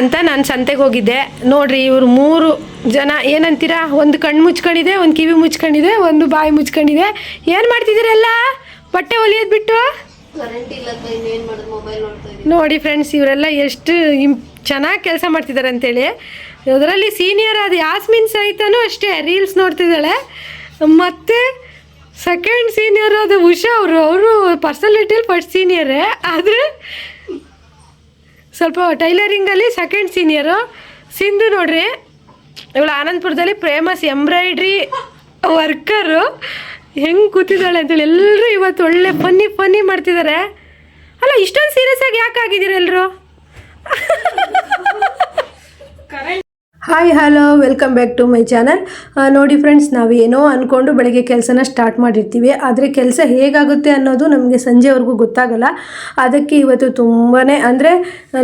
ಅಂತ ನಾನು ಸಂತೆಗೆ ಹೋಗಿದ್ದೆ. ನೋಡ್ರಿ ಇವರು 3 ಜನ ಏನಂತೀರಾ, ಒಂದು ಕಣ್ಣು ಮುಚ್ಕೊಂಡಿದೆ, ಒಂದು ಕಿವಿ ಮುಚ್ಕೊಂಡಿದೆ, ಒಂದು ಬಾಯಿ ಮುಚ್ಕೊಂಡಿದೆ. ಏನು ಮಾಡ್ತಿದ್ದೀರಲ್ಲ ಬಟ್ಟೆ ಹೊಲಿಯೋದು ಬಿಟ್ಟು? ನೋಡಿ ಫ್ರೆಂಡ್ಸ್, ಇವರೆಲ್ಲ ಎಷ್ಟು ಚೆನ್ನಾಗಿ ಕೆಲಸ ಮಾಡ್ತಿದ್ದಾರೆ ಅಂತೇಳಿ. ಅದರಲ್ಲಿ ಸೀನಿಯರ್ ಅದು ಯಾಸ್ಮಿನ್ ಸಹಿತನೂ ಅಷ್ಟೇ ರೀಲ್ಸ್ ನೋಡ್ತಿದ್ದಾಳೆ. ಮತ್ತು ಸೆಕೆಂಡ್ ಸೀನಿಯರ್ ಅದು ಉಷಾ ಅವರು ಪರ್ಸನಾಲಿಟಿಯಲ್ಲಿ ಫಸ್ಟ್ ಸೀನಿಯರೇ, ಆದರೆ ಸ್ವಲ್ಪ ಟೈಲರಿಂಗಲ್ಲಿ ಸೆಕೆಂಡ್ ಸೀನಿಯರು. ಸಿಂಧು ನೋಡ್ರಿ, ಇವಳು ಆನಂದಪುರದಲ್ಲಿ ಫೇಮಸ್ ಎಂಬ್ರಾಯ್ಡ್ರಿ ವರ್ಕರು. ಹೆಂಗೆ ಕೂತಿದ್ದಾಳೆ ಅಂತೇಳಿ ಎಲ್ಲರೂ ಇವತ್ತು ಒಳ್ಳೆ ಫನ್ನಿ ಮಾಡ್ತಿದ್ದಾರೆ. ಅಲ್ಲ, ಇಷ್ಟೊಂದು ಸೀರಿಯಸ್ ಆಗಿ ಯಾಕೆ ಆಗಿದ್ದೀರ ಎಲ್ಲರೂ? Hi hello, welcome back to my channel. ನೋಡಿ ಫ್ರೆಂಡ್ಸ್, ನಾವು ಏನೋ ಅಂದ್ಕೊಂಡು ಬೆಳಗ್ಗೆ ಕೆಲಸನ ಸ್ಟಾರ್ಟ್ ಮಾಡಿರ್ತೀವಿ, ಆದರೆ ಕೆಲಸ ಹೇಗಾಗುತ್ತೆ ಅನ್ನೋದು ನಮಗೆ ಸಂಜೆವರೆಗೂ ಗೊತ್ತಾಗಲ್ಲ. ಅದಕ್ಕೆ ಇವತ್ತು ತುಂಬಾ ಅಂದರೆ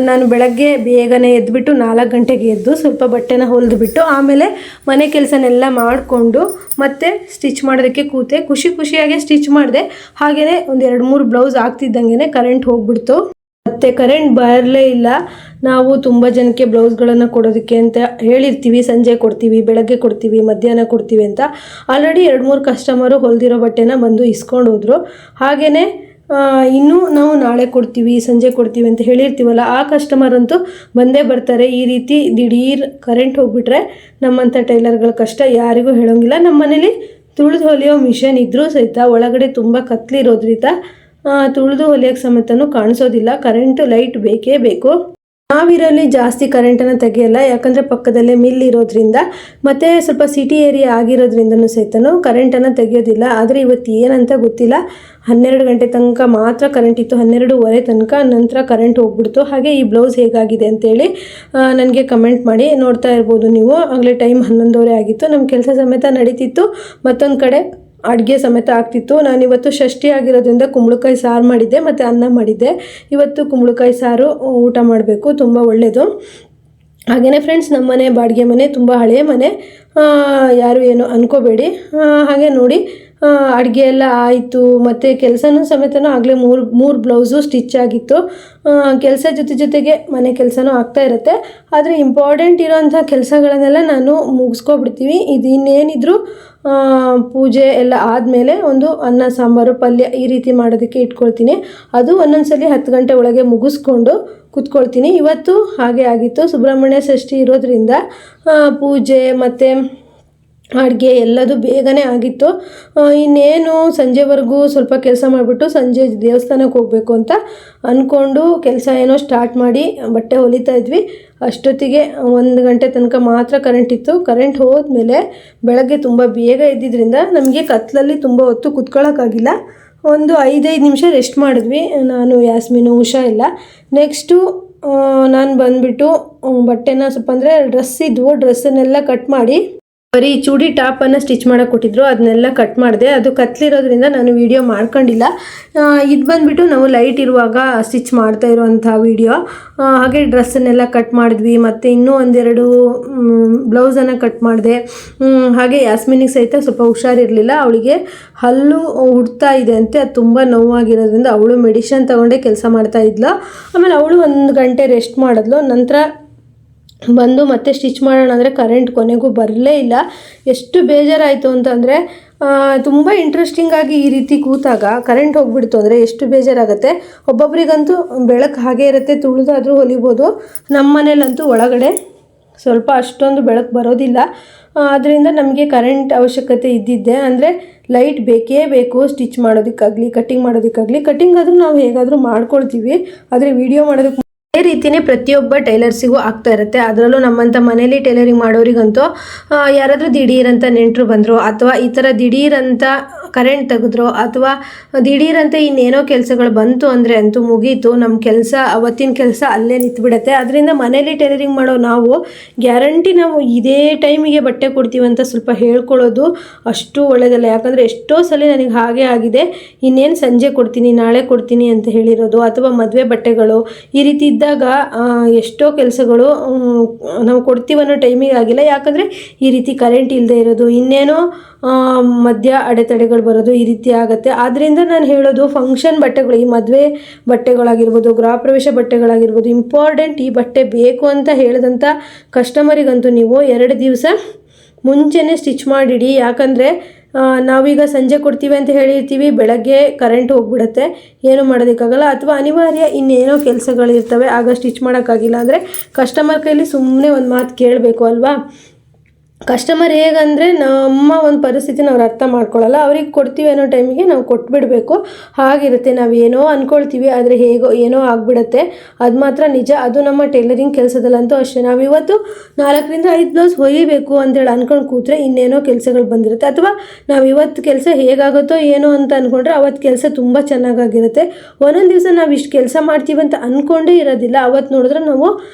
ನಾನು ಬೆಳಗ್ಗೆ ಬೇಗನೆ ಎದ್ದುಬಿಟ್ಟು 4 ಗಂಟೆಗೆ ಎದ್ದು ಸ್ವಲ್ಪ ಬಟ್ಟೆನ ಹೊಲಿದ್ಬಿಟ್ಟು ಆಮೇಲೆ ಮನೆ ಕೆಲಸನೆಲ್ಲ ಮಾಡಿಕೊಂಡು ಮತ್ತೆ ಸ್ಟಿಚ್ ಮಾಡೋದಕ್ಕೆ ಕೂತೆ. ಖುಷಿಯಾಗಿ ಸ್ಟಿಚ್ ಮಾಡಿದೆ. ಹಾಗೆಯೇ ಒಂದು 2-3 ಬ್ಲೌಸ್ ಆಗ್ತಿದ್ದಂಗೆ ಕರೆಂಟ್ ಹೋಗ್ಬಿಡ್ತು. ಮತ್ತು ಕರೆಂಟ್ ಬರಲೇ ಇಲ್ಲ. ನಾವು ತುಂಬ ಜನಕ್ಕೆ ಬ್ಲೌಸ್ಗಳನ್ನು ಕೊಡೋದಕ್ಕೆ ಅಂತ ಹೇಳಿರ್ತೀವಿ, ಸಂಜೆ ಕೊಡ್ತೀವಿ, ಬೆಳಗ್ಗೆ ಕೊಡ್ತೀವಿ, ಮಧ್ಯಾಹ್ನ ಕೊಡ್ತೀವಿ ಅಂತ. ಆಲ್ರೆಡಿ 2-3 ಕಸ್ಟಮರು ಹೊಲಿದಿರೋ ಬಟ್ಟೆನ ಬಂದು ಇಸ್ಕೊಂಡು ಹೋದರು. ಹಾಗೆಯೇ ಇನ್ನೂ ನಾವು ನಾಳೆ ಕೊಡ್ತೀವಿ, ಸಂಜೆ ಕೊಡ್ತೀವಿ ಅಂತ ಹೇಳಿರ್ತೀವಲ್ಲ, ಆ ಕಸ್ಟಮರ್ ಅಂತೂ ಬಂದೇ ಬರ್ತಾರೆ. ಈ ರೀತಿ ದಿಢೀರ್ ಕರೆಂಟ್ ಹೋಗ್ಬಿಟ್ರೆ ನಮ್ಮಂಥ ಟೈಲರ್ಗಳ ಕಷ್ಟ ಯಾರಿಗೂ ಹೇಳೋಂಗಿಲ್ಲ. ನಮ್ಮ ಮನೇಲಿ ತುಳಿದು ಹೊಲಿಯೋ ಮಿಷನ್ ಇದ್ದರೂ ಸಹಿತ ಒಳಗಡೆ ತುಂಬ ಕತ್ಲಿರೋದ್ರಿಂದ ತುಳಿದು ಹೊಲಿಯೋಕ್ಕೆ ಸಮೇತನೂ ಕಾಣಿಸೋದಿಲ್ಲ. ಕರೆಂಟ್ ಲೈಟ್ ಬೇಕೇ ಬೇಕು. ನಾವಿರಲ್ಲಿ ಜಾಸ್ತಿ ಕರೆಂಟನ್ನು ತೆಗೆಯಲ್ಲ, ಯಾಕಂದರೆ ಪಕ್ಕದಲ್ಲೇ ಮಿಲ್ ಇರೋದ್ರಿಂದ ಮತ್ತು ಸ್ವಲ್ಪ ಸಿಟಿ ಏರಿಯಾ ಆಗಿರೋದ್ರಿಂದನೂ ಸಹಿತನೂ ಕರೆಂಟನ್ನು ತೆಗೆಯೋದಿಲ್ಲ. ಆದರೆ ಇವತ್ತು ಏನಂತ ಗೊತ್ತಿಲ್ಲ, 12 ಗಂಟೆ ತನಕ ಮಾತ್ರ ಕರೆಂಟ್ ಇತ್ತು, 12:15 ತನಕ. ನಂತರ ಕರೆಂಟ್ ಹೋಗ್ಬಿಡ್ತು. ಹಾಗೆ ಈ ಬ್ಲೌಸ್ ಹೇಗಾಗಿದೆ ಅಂತೇಳಿ ನನಗೆ ಕಮೆಂಟ್ ಮಾಡಿ. ನೋಡ್ತಾ ಇರ್ಬೋದು ನೀವು, ಆಗಲೇ ಟೈಮ್ 11:15 ಆಗಿತ್ತು. ನಮ್ಮ ಕೆಲಸ ಸಮೇತ ನಡೀತಿತ್ತು, ಮತ್ತೊಂದು ಕಡೆ ಅಡುಗೆ ಸಮೇತ ಆಗ್ತಿತ್ತು. ನಾನಿವತ್ತು ಷಷ್ಠಿ ಆಗಿರೋದ್ರಿಂದ ಕುಂಬಳಕಾಯಿ ಸಾರು ಮಾಡಿದ್ದೆ ಮತ್ತು ಅನ್ನ ಮಾಡಿದ್ದೆ. ಇವತ್ತು ಕುಂಬಳಕಾಯಿ ಸಾರು ಊಟ ಮಾಡಬೇಕು, ತುಂಬ ಒಳ್ಳೆಯದು. ಹಾಗೆಯೇ ಫ್ರೆಂಡ್ಸ್, ನಮ್ಮ ಮನೆ ಬಾಡಿಗೆ ಮನೆ, ತುಂಬ ಹಳೆಯ ಮನೆ, ಯಾರು ಏನು ಅಂದ್ಕೋಬೇಡಿ. ಹಾಗೆ ನೋಡಿ, ಅಡುಗೆ ಎಲ್ಲ ಆಯಿತು ಮತ್ತು ಕೆಲಸನೂ ಸಮೇತನೂ ಆಗಲೇ 3 ಬ್ಲೌಸು ಸ್ಟಿಚ್ ಆಗಿತ್ತು. ಕೆಲಸ ಜೊತೆಗೆ ಮನೆ ಕೆಲಸನೂ ಆಗ್ತಾ ಇರುತ್ತೆ. ಆದರೆ ಇಂಪಾರ್ಟೆಂಟ್ ಇರೋಂಥ ಕೆಲಸಗಳನ್ನೆಲ್ಲ ನಾನು ಮುಗಿಸ್ಕೊಬಿಡ್ತೀವಿ. ಇದು ಇನ್ನೇನಿದ್ರು ಪೂಜೆ ಎಲ್ಲ ಆದಮೇಲೆ ಒಂದು ಅನ್ನ ಸಾಂಬಾರು ಪಲ್ಯ ಈ ರೀತಿ ಮಾಡೋದಕ್ಕೆ ಇಟ್ಕೊಳ್ತೀನಿ. ಅದು ಒಂದೊಂದ್ಸಲಿ 10 ಗಂಟೆ ಒಳಗೆ ಮುಗಿಸ್ಕೊಂಡು ಕೂತ್ಕೊಳ್ತೀನಿ. ಇವತ್ತು ಹಾಗೆ ಆಗಿತ್ತು. ಸುಬ್ರಹ್ಮಣ್ಯ ಷಷ್ಠಿ ಇರೋದ್ರಿಂದ ಪೂಜೆ ಮತ್ತು ಅಡುಗೆ ಎಲ್ಲದು ಬೇಗನೆ ಆಗಿತ್ತು. ಇನ್ನೇನು ಸಂಜೆವರೆಗೂ ಸ್ವಲ್ಪ ಕೆಲಸ ಮಾಡಿಬಿಟ್ಟು ಸಂಜೆ ದೇವಸ್ಥಾನಕ್ಕೆ ಹೋಗಬೇಕು ಅಂತ ಅಂದ್ಕೊಂಡು ಕೆಲಸ ಏನೋ ಸ್ಟಾರ್ಟ್ ಮಾಡಿ ಬಟ್ಟೆ ಹೊಲಿತಾ ಇದ್ವಿ. ಅಷ್ಟೊತ್ತಿಗೆ 1 ಗಂಟೆ ತನಕ ಮಾತ್ರ ಕರೆಂಟ್ ಇತ್ತು. ಕರೆಂಟ್ ಹೋದ್ಮೇಲೆ ಬೆಳಗ್ಗೆ ತುಂಬ ಬೇಗ ಎದ್ದಿದ್ದರಿಂದ ನಮಗೆ ಕತ್ತಲಲ್ಲಿ ತುಂಬ ಹೊತ್ತು ಕುತ್ಕೊಳ್ಳೋಕ್ಕಾಗಿಲ್ಲ. ಒಂದು 5 ನಿಮಿಷ ರೆಸ್ಟ್ ಮಾಡಿದ್ವಿ, ನಾನು, ಯಾಸ್ಮಿನು, ಉಷಾ ಎಲ್ಲ. ನೆಕ್ಸ್ಟು ನಾನು ಬಂದುಬಿಟ್ಟು ಬಟ್ಟೆನ ಸ್ವಲ್ಪ ಅಂದರೆ ಡ್ರೆಸ್ಸನ್ನೆಲ್ಲ ಕಟ್ ಮಾಡಿ, ಬರೀ ಚೂಡಿ ಟಾಪನ್ನು ಸ್ಟಿಚ್ ಮಾಡೋಕೆ ಕೊಟ್ಟಿದ್ರು, ಅದನ್ನೆಲ್ಲ ಕಟ್ ಮಾಡಿದೆ. ಅದು ಕತ್ಲಿರೋದ್ರಿಂದ ನಾನು ವಿಡಿಯೋ ಮಾಡ್ಕೊಂಡಿಲ್ಲ. ಇದು ಬಂದುಬಿಟ್ಟು ನಾವು ಲೈಟ್ ಇರುವಾಗ ಸ್ಟಿಚ್ ಮಾಡ್ತಾ ಇರೋವಂಥ ವಿಡಿಯೋ. ಹಾಗೆ ಡ್ರೆಸ್ಸನ್ನೆಲ್ಲ ಕಟ್ ಮಾಡಿದ್ವಿ. ಮತ್ತು ಇನ್ನೂ 1-2 ಬ್ಲೌಸನ್ನು ಕಟ್ ಮಾಡಿದೆ. ಹಾಗೆ ಯಾಸ್ಮಿನಿಗೆ ಸಹಿತ ಸ್ವಲ್ಪ ಹುಷಾರಿರಲಿಲ್ಲ, ಅವಳಿಗೆ ಹಲ್ಲು ಹುಡ್ತಾ ಇದೆ ಅಂತೆ. ಅದು ತುಂಬ ನೋವಾಗಿರೋದ್ರಿಂದ ಅವಳು ಮೆಡಿಷನ್ ತೊಗೊಂಡೇ ಕೆಲಸ ಮಾಡ್ತಾಯಿದ್ಲು. ಆಮೇಲೆ ಅವಳು 1 ಗಂಟೆ ರೆಸ್ಟ್ ಮಾಡಿದ್ಲು. ನಂತರ ಬಂದು ಮತ್ತೆ ಸ್ಟಿಚ್ ಮಾಡೋಣ ಅಂದರೆ ಕರೆಂಟ್ ಕೊನೆಗೂ ಬರಲೇ ಇಲ್ಲ. ಎಷ್ಟು ಬೇಜಾರಾಯಿತು ಅಂತಂದರೆ, ತುಂಬ ಇಂಟ್ರೆಸ್ಟಿಂಗಾಗಿ ಈ ರೀತಿ ಕೂತಾಗ ಕರೆಂಟ್ ಹೋಗ್ಬಿಡ್ತು ಅಂದರೆ ಎಷ್ಟು ಬೇಜಾರಾಗುತ್ತೆ. ಒಬ್ಬೊಬ್ರಿಗಂತೂ ಬೆಳಕು ಹಾಗೇ ಇರುತ್ತೆ, ತುಳಿದಾದರೂ ಹೊಲಿಬೋದು. ನಮ್ಮ ಮನೇಲಂತೂ ಒಳಗಡೆ ಸ್ವಲ್ಪ ಅಷ್ಟೊಂದು ಬೆಳಕು ಬರೋದಿಲ್ಲ. ಆದ್ದರಿಂದ ನಮಗೆ ಕರೆಂಟ್ ಅವಶ್ಯಕತೆ ಇದ್ದಿದ್ದೆ. ಅಂದರೆ ಲೈಟ್ ಬೇಕೇ ಬೇಕು ಸ್ಟಿಚ್ ಮಾಡೋದಕ್ಕಾಗಲಿ, ಕಟ್ಟಿಂಗ್ ಮಾಡೋದಕ್ಕಾಗಲಿ. ಕಟ್ಟಿಂಗ್ ಆದರೂ ನಾವು ಹೇಗಾದರೂ ಮಾಡ್ಕೊಳ್ತೀವಿ, ಆದರೆ ವಿಡಿಯೋ ಮಾಡೋದಕ್ಕೆ ಅದೇ ರೀತಿಯೇ ಪ್ರತಿಯೊಬ್ಬ ಟೈಲರ್ಸಿಗೂ ಆಗ್ತಾ ಇರುತ್ತೆ. ಅದರಲ್ಲೂ ನಮ್ಮಂಥ ಮನೇಲಿ ಟೈಲರಿಂಗ್ ಮಾಡೋರಿಗಂತೂ ಯಾರಾದರೂ ದಿಢೀರಂತ ನೆಂಟರು ಬಂದರು, ಅಥವಾ ಈ ಥರ ದಿಢೀರಂತ ಕರೆಂಟ್ ತೆಗೆದ್ರು, ಅಥವಾ ದಿಢೀರಂತ ಇನ್ನೇನೋ ಕೆಲಸಗಳು ಬಂತು ಅಂದರೆ ಅಂತೂ ಮುಗೀತು, ನಮ್ಮ ಕೆಲಸ, ಅವತ್ತಿನ ಕೆಲಸ ಅಲ್ಲೇ ನಿಂತುಬಿಡುತ್ತೆ. ಅದರಿಂದ ಮನೇಲಿ ಟೈಲರಿಂಗ್ ಮಾಡೋ ನಾವು ಗ್ಯಾರಂಟಿ ನಾವು ಇದೇ ಟೈಮಿಗೆ ಬಟ್ಟೆ ಕೊಡ್ತೀವಿ ಅಂತ ಸ್ವಲ್ಪ ಹೇಳ್ಕೊಳ್ಳೋದು ಅಷ್ಟು ಒಳ್ಳೆಯದಲ್ಲ. ಯಾಕಂದರೆ ಎಷ್ಟೋ ಸಲ ನನಗೆ ಹಾಗೆ ಆಗಿದೆ, ಇನ್ನೇನು ಸಂಜೆ ಕೊಡ್ತೀನಿ, ನಾಳೆ ಕೊಡ್ತೀನಿ ಅಂತ ಹೇಳಿರೋದು, ಅಥವಾ ಮದುವೆ ಬಟ್ಟೆಗಳು ಈ ರೀತಿ ಇದ್ದಾಗ ಇದ್ದಾಗ ಎಷ್ಟೋ ಕೆಲಸಗಳು ನಾವು ಕೊಡ್ತೀವನ್ನೋ ಟೈಮಿಗೆ ಆಗಿಲ್ಲ. ಯಾಕಂದರೆ ಈ ರೀತಿ ಕರೆಂಟ್ ಇಲ್ಲದೆ ಇರೋದು, ಇನ್ನೇನೋ ಮಧ್ಯ ಅಡೆತಡೆಗಳು ಬರೋದು, ಈ ರೀತಿ ಆಗುತ್ತೆ. ಆದ್ದರಿಂದ ನಾನು ಹೇಳೋದು ಫಂಕ್ಷನ್ ಬಟ್ಟೆಗಳು, ಈ ಮದುವೆ ಬಟ್ಟೆಗಳಾಗಿರ್ಬೋದು, ಗೃಹ ಪ್ರವೇಶ ಬಟ್ಟೆಗಳಾಗಿರ್ಬೋದು, ಇಂಪಾರ್ಟೆಂಟ್ ಈ ಬಟ್ಟೆ ಬೇಕು ಅಂತ ಹೇಳಿದಂಥ ಕಸ್ಟಮರಿಗಂತೂ ನೀವು 2 ದಿವಸ ಮುಂಚೆನೇ ಸ್ಟಿಚ್ ಮಾಡಿಡಿ. ಯಾಕಂದರೆ ನಾವೀಗ ಸಂಜೆ ಕೊಡ್ತೀವಿ ಅಂತ ಹೇಳಿರ್ತೀವಿ, ಬೆಳಗ್ಗೆ ಕರೆಂಟ್ ಹೋಗ್ಬಿಡುತ್ತೆ, ಏನೂ ಮಾಡೋದಕ್ಕಾಗಲ್ಲ. ಅಥವಾ ಅನಿವಾರ್ಯ ಇನ್ನೇನೋ ಕೆಲಸಗಳಿರ್ತವೆ, ಆಗ ಸ್ಟಿಚ್ ಮಾಡೋಕ್ಕಾಗಿಲ್ಲ ಅಂದರೆ ಕಸ್ಟಮರ್ ಕೈಲಿ ಸುಮ್ಮನೆ ಒಂದು ಮಾತು ಕೇಳಬೇಕು ಅಲ್ವಾ. ಕಸ್ಟಮರ್ ಹೇಗಂದರೆ ನಮ್ಮ ಒಂದು ಪರಿಸ್ಥಿತಿನ ಅವ್ರು ಅರ್ಥ ಮಾಡ್ಕೊಳ್ಳಲ್ಲ, ಅವ್ರಿಗೆ ಕೊಡ್ತೀವಿ ಅನ್ನೋ ಟೈಮಿಗೆ ನಾವು ಕೊಟ್ಬಿಡಬೇಕು, ಹಾಗಿರುತ್ತೆ. ನಾವು ಏನೋ ಅಂದ್ಕೊಳ್ತೀವಿ, ಆದರೆ ಹೇಗೋ ಏನೋ ಆಗಿಬಿಡುತ್ತೆ, ಅದು ಮಾತ್ರ ನಿಜ. ಅದು ನಮ್ಮ ಟೈಲರಿಂಗ್ ಕೆಲಸದಲ್ಲಂತೂ ಅಷ್ಟೇ. ನಾವು ಇವತ್ತು 4ರಿಂದ 5 ಬ್ಲೌಸ್ ಹೊಲಿಬೇಕು ಅಂತೇಳಿ ಅಂದ್ಕೊಂಡು ಕೂತ್ರೆ ಇನ್ನೇನೋ ಕೆಲಸಗಳು ಬಂದಿರುತ್ತೆ. ಅಥವಾ ನಾವು ಇವತ್ತು ಕೆಲಸ ಹೇಗಾಗುತ್ತೋ ಏನೋ ಅಂತ ಅಂದ್ಕೊಂಡ್ರೆ ಅವತ್ತು ಕೆಲಸ ತುಂಬ ಚೆನ್ನಾಗಾಗಿರುತ್ತೆ. ಒಂದೊಂದು ದಿವಸ ನಾವು ಇಷ್ಟು ಕೆಲಸ ಮಾಡ್ತೀವಿ ಅಂತ ಅಂದ್ಕೊಂಡೇ ಇರೋದಿಲ್ಲ, ಅವತ್ತು ನೋಡಿದ್ರೆ ನಾವು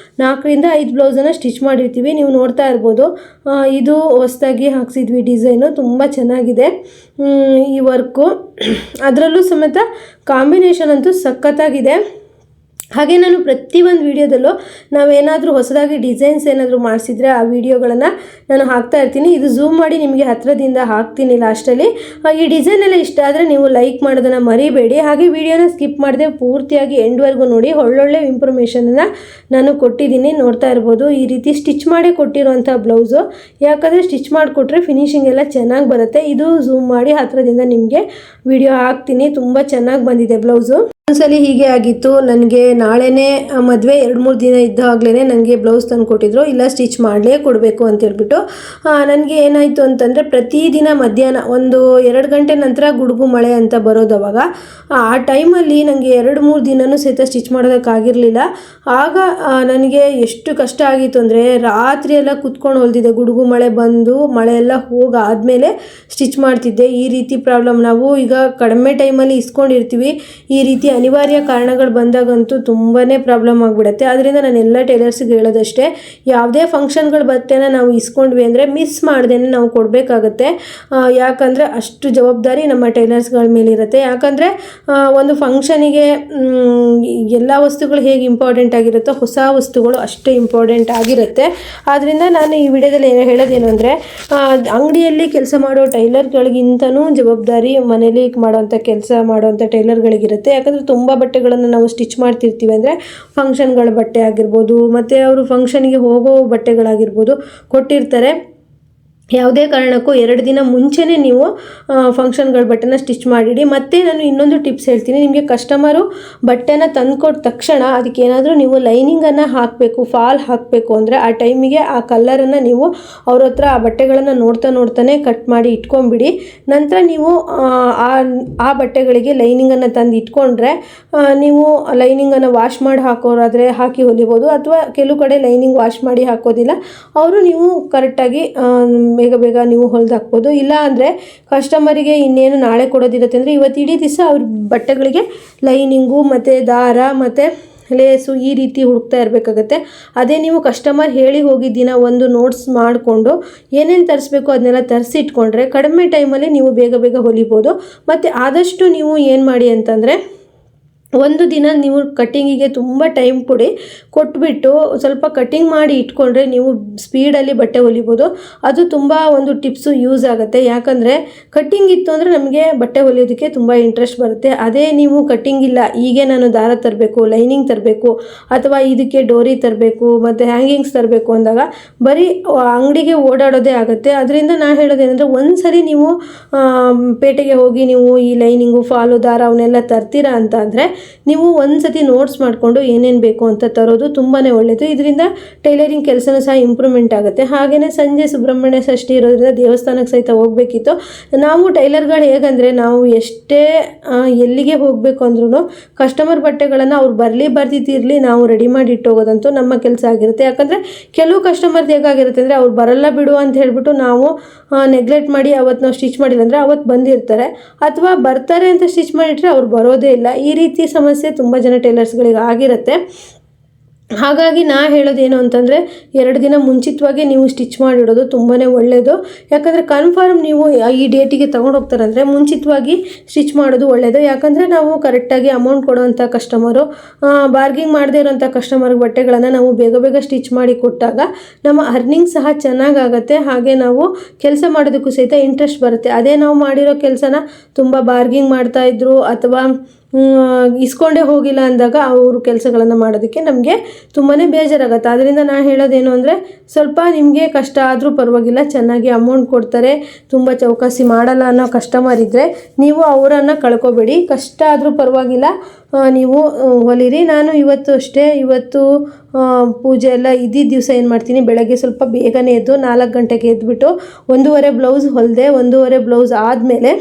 4ರಿಂದ 5 ಬ್ಲೌಸನ್ನು ಸ್ಟಿಚ್ ಮಾಡಿರ್ತೀವಿ. ನೀವು ನೋಡ್ತಾ ಇರ್ಬೋದು, ಇದು ಹೊಸದಾಗಿ ಹಾಕ್ಸಿದ್ವಿ ಡಿಸೈನು, ತುಂಬ ಚೆನ್ನಾಗಿದೆ ಈ ವರ್ಕು. ಅದರಲ್ಲೂ ಸಮೇತ ಕಾಂಬಿನೇಷನ್ ಅಂತೂ ಸಖತ್ತಾಗಿದೆ. ಹಾಗೆ ನಾನು ಪ್ರತಿಯೊಂದು ವೀಡಿಯೋದಲ್ಲೂ ನಾವೇನಾದರೂ ಹೊಸದಾಗಿ ಡಿಸೈನ್ಸ್ ಏನಾದರೂ ಮಾಡಿಸಿದ್ರೆ ಆ ವಿಡಿಯೋಗಳನ್ನು ನಾನು ಹಾಕ್ತಾ ಇರ್ತೀನಿ. ಇದು ಝೂಮ್ ಮಾಡಿ ನಿಮಗೆ ಹತ್ತಿರದಿಂದ ಹಾಕ್ತೀನಿ ಲಾಸ್ಟಲ್ಲಿ. ಈ ಡಿಸೈನ್ ಎಲ್ಲ ಇಷ್ಟ ಆದರೆ ನೀವು ಲೈಕ್ ಮಾಡೋದನ್ನು ಮರಿಬೇಡಿ. ಹಾಗೆ ವಿಡಿಯೋನ ಸ್ಕಿಪ್ ಮಾಡದೆ ಪೂರ್ತಿಯಾಗಿ ಎಂಡ್ವರೆಗೂ ನೋಡಿ. ಒಳ್ಳೊಳ್ಳೆ ಇನ್ಫಾರ್ಮೇಷನನ್ನು ನಾನು ಕೊಟ್ಟಿದ್ದೀನಿ, ನೋಡ್ತಾ ಇರ್ಬೋದು. ಈ ರೀತಿ ಸ್ಟಿಚ್ ಮಾಡೇ ಕೊಟ್ಟಿರುವಂಥ ಬ್ಲೌಸು, ಯಾಕಂದರೆ ಸ್ಟಿಚ್ ಮಾಡಿಕೊಟ್ರೆ ಫಿನಿಶಿಂಗ್ ಎಲ್ಲ ಚೆನ್ನಾಗಿ ಬರುತ್ತೆ. ಇದು ಝೂಮ್ ಮಾಡಿ ಹತ್ತಿರದಿಂದ ನಿಮಗೆ ವಿಡಿಯೋ ಹಾಕ್ತೀನಿ. ತುಂಬ ಚೆನ್ನಾಗಿ ಬಂದಿದೆ ಬ್ಲೌಸು. ಒಂದ್ಸಲಿ ಹೀಗೆ ಆಗಿತ್ತು, ನನಗೆ ನಾಳೆನೇ ಮದುವೆ 2-3 ದಿನ ಇದ್ದಾಗಲೇ ನನಗೆ ಬ್ಲೌಸ್ ತಂದು ಕೊಟ್ಟಿದ್ರು, ಇಲ್ಲ ಸ್ಟಿಚ್ ಮಾಡಲೇ ಕೊಡಬೇಕು ಅಂತೇಳ್ಬಿಟ್ಟು. ನನಗೆ ಏನಾಯಿತು ಅಂತಂದರೆ ಪ್ರತಿದಿನ ಮಧ್ಯಾಹ್ನ 1-2 ಗಂಟೆ ನಂತರ ಗುಡುಗು ಮಳೆ ಅಂತ ಬರೋದು. ಅವಾಗ ಆ ಟೈಮಲ್ಲಿ ನನಗೆ 2-3 ದಿನವೂ ಸಹಿತ ಸ್ಟಿಚ್ ಮಾಡೋದಕ್ಕಾಗಿರಲಿಲ್ಲ. ಆಗ ನನಗೆ ಎಷ್ಟು ಕಷ್ಟ ಆಗಿತ್ತು ಅಂದರೆ ರಾತ್ರಿ ಎಲ್ಲ ಕುತ್ಕೊಂಡು ಹೊಲ್ದಿದ್ದೆ. ಗುಡುಗು ಮಳೆ ಬಂದು ಮಳೆ ಎಲ್ಲ ಹೋಗಾದಮೇಲೆ ಸ್ಟಿಚ್ ಮಾಡ್ತಿದ್ದೆ. ಈ ರೀತಿ ಪ್ರಾಬ್ಲಮ್ ನಾವು ಈಗ ಕಡಿಮೆ ಟೈಮಲ್ಲಿ ಇಸ್ಕೊಂಡಿರ್ತೀವಿ, ಈ ರೀತಿ ಅನಿವಾರ್ಯ ಕಾರಣಗಳು ಬಂದಾಗಂತೂ ತುಂಬಾ ಪ್ರಾಬ್ಲಮ್ ಆಗಿಬಿಡುತ್ತೆ. ಆದ್ದರಿಂದ ನಾನು ಎಲ್ಲ ಟೈಲರ್ಸ್ಗೆ ಹೇಳೋದಷ್ಟೇ, ಯಾವುದೇ ಫಂಕ್ಷನ್ಗಳ ಬಟ್ಟೆನ ನಾವು ಇಸ್ಕೊಂಡ್ವಿ ಅಂದರೆ ಮಿಸ್ ಮಾಡ್ದೇನೆ ನಾವು ಕೊಡಬೇಕಾಗತ್ತೆ. ಯಾಕಂದರೆ ಅಷ್ಟು ಜವಾಬ್ದಾರಿ ನಮ್ಮ ಟೈಲರ್ಸ್ಗಳ ಮೇಲಿರುತ್ತೆ. ಯಾಕಂದರೆ ಒಂದು ಫಂಕ್ಷನಿಗೆ ಎಲ್ಲ ವಸ್ತುಗಳು ಹೇಗೆ ಇಂಪಾರ್ಟೆಂಟ್ ಆಗಿರುತ್ತೋ ಹೊಸ ವಸ್ತುಗಳು ಅಷ್ಟೇ ಇಂಪಾರ್ಟೆಂಟ್ ಆಗಿರುತ್ತೆ. ಆದ್ದರಿಂದ ನಾನು ಈ ವಿಡಿಯೋದಲ್ಲಿ ಹೇಳೋದೇನು ಅಂದರೆ, ಅಂಗಡಿಯಲ್ಲಿ ಕೆಲಸ ಮಾಡೋ ಟೈಲರ್ಗಳಿಗಿಂತನೂ ಜವಾಬ್ದಾರಿ ಮನೇಲಿ ಮಾಡೋವಂಥ ಕೆಲಸ ಮಾಡೋವಂಥ ಟೈಲರ್ಗಳಿಗಿರುತ್ತೆ. ಯಾಕಂದರೆ ತುಂಬ ಬಟ್ಟೆಗಳನ್ನು ನಾವು ಸ್ಟಿಚ್ ಮಾಡ್ತಿರ್ತೀವಿ ಅಂದರೆ ಫಂಕ್ಷನ್ಗಳ ಬಟ್ಟೆ ಆಗಿರ್ಬೋದು, ಮತ್ತು ಅವರು ಫಂಕ್ಷನ್ಗೆ ಹೋಗೋ ಬಟ್ಟೆಗಳಾಗಿರ್ಬೋದು ಕೊಟ್ಟಿರ್ತಾರೆ. ಯಾವುದೇ ಕಾರಣಕ್ಕೂ 2 ದಿನ ಮುಂಚೆನೇ ನೀವು ಫಂಕ್ಷನ್ಗಳ ಬಟ್ಟೆನ ಸ್ಟಿಚ್ ಮಾಡಿಡಿ. ಮತ್ತು ನಾನು ಇನ್ನೊಂದು ಟಿಪ್ಸ್ ಹೇಳ್ತೀನಿ ನಿಮಗೆ. ಕಸ್ಟಮರು ಬಟ್ಟೆನ ತಂದುಕೊಟ್ಟ ತಕ್ಷಣ ಅದಕ್ಕೆ ಏನಾದರೂ ನೀವು ಲೈನಿಂಗನ್ನು ಹಾಕಬೇಕು, ಫಾಲ್ ಹಾಕಬೇಕು ಅಂದರೆ ಆ ಟೈಮಿಗೆ ಆ ಕಲ್ಲರನ್ನು ನೀವು ಅವ್ರ ಹತ್ರ ಆ ಬಟ್ಟೆಗಳನ್ನು ನೋಡ್ತಾನೆ ಕಟ್ ಮಾಡಿ ಇಟ್ಕೊಂಬಿಡಿ. ನಂತರ ನೀವು ಆ ಬಟ್ಟೆಗಳಿಗೆ ಲೈನಿಂಗನ್ನು ತಂದು ಇಟ್ಕೊಂಡ್ರೆ ನೀವು ಲೈನಿಂಗನ್ನು ವಾಶ್ ಮಾಡಿ ಹಾಕೋರಾದರೆ ಹಾಕಿ ಹೊಲಿಬೋದು. ಅಥವಾ ಕೆಲವು ಕಡೆ ಲೈನಿಂಗ್ ವಾಶ್ ಮಾಡಿ ಹಾಕೋದಿಲ್ಲ, ಅವರು ನೀವು ಕರೆಕ್ಟಾಗಿ ಬೇಗ ನೀವು ಹೊಲ್ದು ಹಾಕ್ಬೋದು. ಇಲ್ಲ ಅಂದರೆ ಕಸ್ಟಮರಿಗೆ ಇನ್ನೇನು ನಾಳೆ ಕೊಡೋದಿರುತ್ತೆ ಅಂದರೆ ಇವತ್ತು ಇಡೀ ದಿವಸ ಅವ್ರ ಬಟ್ಟೆಗಳಿಗೆ ಲೈನಿಂಗು ಮತ್ತು ದಾರ ಮತ್ತು ಲೇಸು ಈ ರೀತಿ ಹುಡುಕ್ತಾ ಇರಬೇಕಾಗತ್ತೆ. ಅದೇ ನೀವು ಕಸ್ಟಮರ್ ಹೇಳಿ ಹೋಗಿದ್ದಿನ ಒಂದು ನೋಟ್ಸ್ ಮಾಡಿಕೊಂಡು ಏನೇನು ತರಿಸ್ಬೇಕು ಅದನ್ನೆಲ್ಲ ತರಿಸಿಟ್ಕೊಂಡ್ರೆ ಕಡಿಮೆ ಟೈಮಲ್ಲಿ ನೀವು ಬೇಗ ಹೊಲಿಬೋದು. ಮತ್ತು ಆದಷ್ಟು ನೀವು ಏನು ಮಾಡಿ ಅಂತಂದರೆ, ಒಂದು ದಿನ ನೀವು ಕಟ್ಟಿಂಗಿಗೆ ತುಂಬ ಟೈಮ್ ಕೊಟ್ಬಿಟ್ಟು ಸ್ವಲ್ಪ ಕಟ್ಟಿಂಗ್ ಮಾಡಿ ಇಟ್ಕೊಂಡ್ರೆ ನೀವು ಸ್ಪೀಡಲ್ಲಿ ಬಟ್ಟೆ ಹೊಲಿಬೋದು. ಅದು ತುಂಬ ಒಂದು ಟಿಪ್ಸು ಯೂಸ್ ಆಗುತ್ತೆ. ಯಾಕಂದರೆ ಕಟ್ಟಿಂಗ್ ಇತ್ತು ಅಂದರೆ ನಮಗೆ ಬಟ್ಟೆ ಹೊಲಿಯೋದಕ್ಕೆ ತುಂಬ ಇಂಟ್ರೆಸ್ಟ್ ಬರುತ್ತೆ. ಅದೇ ನೀವು ಕಟ್ಟಿಂಗ್ ಇಲ್ಲ, ಹೀಗೆ ನಾನು ದಾರ ತರಬೇಕು, ಲೈನಿಂಗ್ ತರಬೇಕು, ಅಥವಾ ಇದಕ್ಕೆ ಡೋರಿ ತರಬೇಕು ಮತ್ತು ಹ್ಯಾಂಗಿಂಗ್ಸ್ ತರಬೇಕು ಅಂದಾಗ ಬರೀ ಅಂಗಡಿಗೆ ಓಡಾಡೋದೇ ಆಗುತ್ತೆ. ಅದರಿಂದ ನಾನು ಹೇಳೋದೇನೆಂದರೆ, ಒಂದು ಸರಿ ನೀವು ಪೇಟೆಗೆ ಹೋಗಿ ನೀವು ಈ ಲೈನಿಂಗು, ಫಾಲು, ದಾರ ಅವನ್ನೆಲ್ಲ ತರ್ತೀರಾ ಅಂತ ಅಂದರೆ ನೀವು ಒಂದು ಸತಿ ನೋಟ್ಸ್ ಮಾಡಿಕೊಂಡು ಏನೇನು ಬೇಕು ಅಂತ ತರೋದು ತುಂಬಾ ಒಳ್ಳೆಯದು. ಇದರಿಂದ ಟೈಲರಿಂಗ್ ಕೆಲಸನೂ ಸಹ ಇಂಪ್ರೂವ್ಮೆಂಟ್ ಆಗುತ್ತೆ. ಹಾಗೆಯೇ ಸಂಜೆ ಸುಬ್ರಹ್ಮಣ್ಯ ಷಷ್ಠಿ ಇರೋದ್ರಿಂದ ದೇವಸ್ಥಾನಕ್ಕೆ ಸಹಿತ ಹೋಗಬೇಕಿತ್ತು. ನಾವು ಟೈಲರ್ಗಳು ಹೇಗಂದರೆ, ನಾವು ಎಷ್ಟೇ ಎಲ್ಲಿಗೆ ಹೋಗಬೇಕು ಅಂದ್ರೂ ಕಸ್ಟಮರ್ ಬಟ್ಟೆಗಳನ್ನು ಅವ್ರು ಬರ್ದಿದ್ದಿರಲಿ ನಾವು ರೆಡಿ ಮಾಡಿ ಇಟ್ಟೋಗೋದಂತೂ ನಮ್ಮ ಕೆಲಸ ಆಗಿರುತ್ತೆ. ಯಾಕಂದರೆ ಕೆಲವು ಕಸ್ಟಮರ್ದು ಹೇಗಾಗಿರುತ್ತೆ ಅಂದರೆ, ಅವ್ರು ಬರಲ್ಲ ಬಿಡು ಅಂತ ಹೇಳ್ಬಿಟ್ಟು ನಾವು ನೆಗ್ಲೆಕ್ಟ್ ಮಾಡಿ ಅವತ್ತು ನಾವು ಸ್ಟಿಚ್ ಮಾಡಿಲ್ಲ ಅಂದರೆ ಅವತ್ತು ಬಂದಿರ್ತಾರೆ, ಅಥವಾ ಬರ್ತಾರೆ ಅಂತ ಸ್ಟಿಚ್ ಮಾಡಿಟ್ರೆ ಅವ್ರು ಬರೋದೇ ಇಲ್ಲ. ಈ ರೀತಿ ಸಮಸ್ಯೆ ತುಂಬ ಜನ ಟೈಲರ್ಸ್ಗಳಿಗೆ ಆಗಿರುತ್ತೆ. ಹಾಗಾಗಿ ನಾ ಹೇಳೋದೇನು ಅಂತಂದರೆ 2 ದಿನ ಮುಂಚಿತವಾಗಿ ನೀವು ಸ್ಟಿಚ್ ಮಾಡಿಡೋದು ತುಂಬಾ ಒಳ್ಳೆಯದು. ಯಾಕಂದರೆ ಕನ್ಫರ್ಮ್ ನೀವು ಈ ಡೇಟಿಗೆ ತೊಗೊಂಡೋಗ್ತಾರಂದರೆ ಮುಂಚಿತವಾಗಿ ಸ್ಟಿಚ್ ಮಾಡೋದು ಒಳ್ಳೆಯದು. ಯಾಕಂದರೆ ನಾವು ಕರೆಕ್ಟಾಗಿ ಅಮೌಂಟ್ ಕೊಡೋವಂಥ ಕಸ್ಟಮರು, ಬಾರ್ಗಿಂಗ್ ಮಾಡದೇ ಇರೋಂಥ ಕಸ್ಟಮರ್ಗೆ ಬಟ್ಟೆಗಳನ್ನು ನಾವು ಬೇಗ ಬೇಗ ಸ್ಟಿಚ್ ಮಾಡಿ ಕೊಟ್ಟಾಗ ನಮ್ಮ ಅರ್ನಿಂಗ್ ಸಹ ಚೆನ್ನಾಗಾಗತ್ತೆ. ಹಾಗೆ ನಾವು ಕೆಲಸ ಮಾಡೋದಕ್ಕೂ ಸಹಿತ ಇಂಟ್ರೆಸ್ಟ್ ಬರುತ್ತೆ. ಅದೇ ನಾವು ಮಾಡಿರೋ ಕೆಲಸನ ತುಂಬ ಬಾರ್ಗಿಂಗ್ ಮಾಡ್ತಾಯಿದ್ರು ಅಥವಾ ಇಸ್ಕೊಂಡೇ ಹೋಗಿಲ್ಲ ಅಂದಾಗ ಅವರು ಕೆಲಸಗಳನ್ನು ಮಾಡೋದಕ್ಕೆ ನಮಗೆ ತುಂಬಾ ಬೇಜಾರಾಗುತ್ತೆ. ಅದರಿಂದ ನಾನು ಹೇಳೋದೇನು ಅಂದರೆ ಸ್ವಲ್ಪ ನಿಮಗೆ ಕಷ್ಟ ಆದರೂ ಪರವಾಗಿಲ್ಲ, ಚೆನ್ನಾಗಿ ಅಮೌಂಟ್ ಕೊಡ್ತಾರೆ, ತುಂಬ ಚೌಕಾಸಿ ಮಾಡಲ್ಲ ಅನ್ನೋ ಕಸ್ಟಮರ್ ಇದ್ದರೆ ನೀವು ಅವರನ್ನು ಕಳ್ಕೊಬೇಡಿ. ಕಷ್ಟ ಆದರೂ ಪರವಾಗಿಲ್ಲ, ನೀವು ಹೊಲಿರಿ. ನಾನು ಇವತ್ತು ಪೂಜೆ ಎಲ್ಲ ಇದ್ದಿದ್ದ ದಿವಸ ಏನು ಮಾಡ್ತೀನಿ, ಬೆಳಗ್ಗೆ ಸ್ವಲ್ಪ ಬೇಗನೆ ಎದ್ದು 4 ಗಂಟೆಗೆ ಎದ್ದುಬಿಟ್ಟು 1.5 ಬ್ಲೌಸ್ ಹೊಲಿದೆ. 1.5 ಬ್ಲೌಸ್ ಆದಮೇಲೆ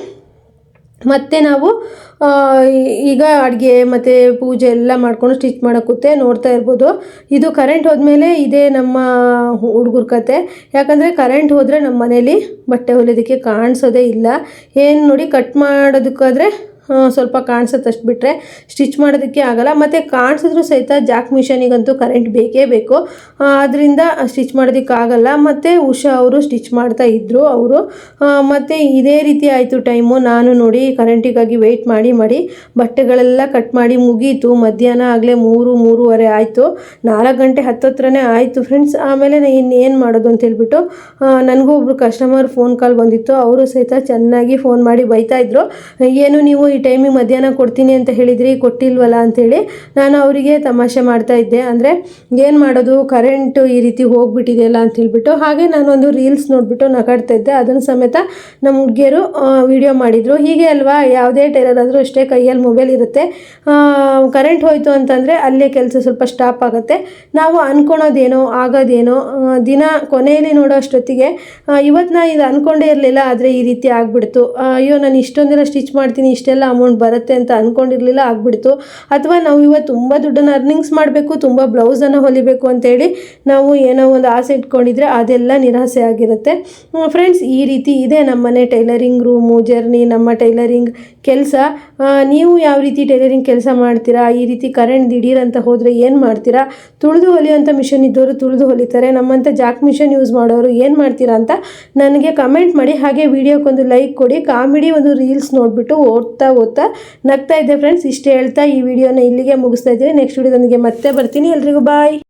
ಮತ್ತು ನಾವು ಈಗ ಅಡುಗೆ ಮತ್ತು ಪೂಜೆ ಎಲ್ಲ ಮಾಡಿಕೊಂಡು ಸ್ಟಿಚ್ ಮಾಡೋಕ್ಕೂತೆ ನೋಡ್ತಾ ಇರ್ಬೋದು. ಇದು ಕರೆಂಟ್ ಹೋದ್ಮೇಲೆ ಇದೇ ನಮ್ಮ ಹುಡುಗರ ಕತೆ. ಯಾಕಂದರೆ ಕರೆಂಟ್ ಹೋದರೆ ನಮ್ಮ ಮನೇಲಿ ಬಟ್ಟೆ ಹೊಲಿಯೋದಕ್ಕೆ ಕಾಣಿಸೋದೇ ಇಲ್ಲ. ಏನು ನೋಡಿ, ಕಟ್ ಮಾಡೋದಕ್ಕಾದರೆ ಸ್ವಲ್ಪ ಕಾಣಿಸುತ್ತೆ, ಅಷ್ಟು ಬಿಟ್ಟರೆ ಸ್ಟಿಚ್ ಮಾಡೋದಕ್ಕೆ ಆಗೋಲ್ಲ. ಮತ್ತು ಕಾಣಿಸಿದ್ರು ಸಹಿತ ಜಾಕ್ ಮಿಷನಿಗಂತೂ ಕರೆಂಟ್ ಬೇಕೇ ಬೇಕು, ಅದರಿಂದ ಸ್ಟಿಚ್ ಮಾಡೋದಕ್ಕಾಗಲ್ಲ. ಮತ್ತು ಉಷಾ ಅವರು ಸ್ಟಿಚ್ ಮಾಡ್ತಾ ಇದ್ದರು ಅವರು. ಮತ್ತು ಇದೇ ರೀತಿ ಆಯಿತು ಟೈಮು. ನಾನು ನೋಡಿ ಕರೆಂಟಿಗಾಗಿ ವೆಯ್ಟ್ ಮಾಡಿ ಬಟ್ಟೆಗಳೆಲ್ಲ ಕಟ್ ಮಾಡಿ ಮುಗೀತು. ಮಧ್ಯಾಹ್ನ ಆಗಲೇ 3-3:30 ಆಯಿತು. 4 ಗಂಟೆ ಹತ್ತತ್ರನೇ ಆಯಿತು ಫ್ರೆಂಡ್ಸ್. ಆಮೇಲೆ ಇನ್ನೇನು ಮಾಡೋದು ಅಂತ ಹೇಳ್ಬಿಟ್ಟು ನನಗೂ ಒಬ್ಬರು ಕಸ್ಟಮರ್ ಫೋನ್ ಕಾಲ್ ಬಂದಿತ್ತು. ಅವರು ಸಹಿತ ಚೆನ್ನಾಗಿ ಫೋನ್ ಮಾಡಿ ಬೈತಾಯಿದ್ರು, ಏನು ನೀವು ಈ ಟೈಮಿಗೆ ಮಧ್ಯಾಹ್ನ ಕೊಡ್ತೀನಿ ಅಂತ ಹೇಳಿದ್ರಿ, ಕೊಟ್ಟಿಲ್ವಲ್ಲ ಅಂಥೇಳಿ. ನಾನು ಅವರಿಗೆ ತಮಾಷೆ ಮಾಡ್ತಾ ಇದ್ದೆ, ಅಂದರೆ ಏನು ಮಾಡೋದು, ಕರೆಂಟು ಈ ರೀತಿ ಹೋಗ್ಬಿಟ್ಟಿದೆಯಲ್ಲ ಅಂತ ಹೇಳ್ಬಿಟ್ಟು. ಹಾಗೆ ನಾನೊಂದು ರೀಲ್ಸ್ ನೋಡಿಬಿಟ್ಟು ನಗಾಡ್ತಾ ಇದ್ದೆ. ಅದನ್ನು ಸಮೇತ ನಮ್ಮ ಹುಡುಗಿಯರು ವಿಡಿಯೋ ಮಾಡಿದರು. ಹೀಗೆ ಅಲ್ವಾ, ಯಾವುದೇ ಟೈಲರ್ ಆದರೂ ಅಷ್ಟೇ, ಕೈಯಲ್ಲಿ ಮೊಬೈಲ್ ಇರುತ್ತೆ. ಕರೆಂಟ್ ಹೋಯಿತು ಅಂತಂದರೆ ಅಲ್ಲೇ ಕೆಲಸ ಸ್ವಲ್ಪ ಸ್ಟಾಪ್ ಆಗುತ್ತೆ. ನಾವು ಅಂದ್ಕೊಳೋದೇನೋ ಆಗೋದೇನೋ, ದಿನ ಕೊನೆಯಲ್ಲಿ ನೋಡೋ ಅಷ್ಟೊತ್ತಿಗೆ ಇವತ್ತು ನಾನು ಇದು ಅಂದ್ಕೊಂಡೇ ಇರಲಿಲ್ಲ, ಆದರೆ ಈ ರೀತಿ ಆಗಿಬಿಡ್ತು. ಅಯ್ಯೋ, ನಾನು ಇಷ್ಟೊಂದೆಲ್ಲ ಸ್ಟಿಚ್ ಮಾಡ್ತೀನಿ, ಇಷ್ಟೆಲ್ಲ ಅಮೌಂಟ್ ಬರುತ್ತೆ ಅಂತ ಅಂದ್ಕೊಂಡಿರಲಿಲ್ಲ, ಆಗಿಬಿಡ್ತು. ಅಥವಾ ನಾವು ಇವತ್ತು ತುಂಬ ದುಡ್ಡನ್ನು ಅರ್ನಿಂಗ್ಸ್ ಮಾಡಬೇಕು, ತುಂಬ ಬ್ಲೌಸನ್ನು ಹೊಲಿಬೇಕು ಅಂತೇಳಿ ನಾವು ಏನೋ ಒಂದು ಆಸೆ ಇಟ್ಕೊಂಡಿದ್ರೆ ಅದೆಲ್ಲ ನಿರಾಸೆ ಆಗಿರುತ್ತೆ ಫ್ರೆಂಡ್ಸ್. ಈ ರೀತಿ ಇದೆ ನಮ್ಮನೆ ಟೈಲರಿಂಗ್ ರೂಮು ಜರ್ನಿ, ನಮ್ಮ ಟೈಲರಿಂಗ್ ಕೆಲಸ. ನೀವು ಯಾವ ರೀತಿ ಟೈಲರಿಂಗ್ ಕೆಲಸ ಮಾಡ್ತೀರಾ? ಈ ರೀತಿ ಕರೆಂಟ್ ದಿಢೀರ್ ಅಂತ ಹೋದರೆ ಏನು ಮಾಡ್ತೀರಾ? ತುಳಿದು ಹೊಲಿಯೋಂಥ ಮಿಷನ್ ಇದ್ದವರು ತುಳಿದು ಹೊಲಿತಾರೆ, ನಮ್ಮಂಥ ಜಾಕ್ ಮಿಷನ್ ಯೂಸ್ ಮಾಡೋರು ಏನು ಮಾಡ್ತೀರಾ ಅಂತ ನನಗೆ ಕಮೆಂಟ್ ಮಾಡಿ. ಹಾಗೆ ವಿಡಿಯೋಕ್ಕೊಂದು ಲೈಕ್ ಕೊಡಿ. ಕಾಮಿಡಿ ಒಂದು ರೀಲ್ಸ್ ನೋಡಿಬಿಟ್ಟು ಓದ್ತಾ ನಗ್ತಾ ಇದ್ದೆ ಫ್ರೆಂಡ್ಸ್. ಇಷ್ಟೇ ಹೇಳ್ತಾ ಈ ವಿಡಿಯೋನ ಇಲ್ಲಿಗೆ ಮುಗಿಸ್ತಾ ಇದ್ದೀನಿ. ನೆಕ್ಸ್ಟ್ ವಿಡಿಯೋದೊಂದಿಗೆ ಮತ್ತೆ ಬರ್ತೀನಿ. ಎಲ್ರಿಗೂ ಬಾಯ್.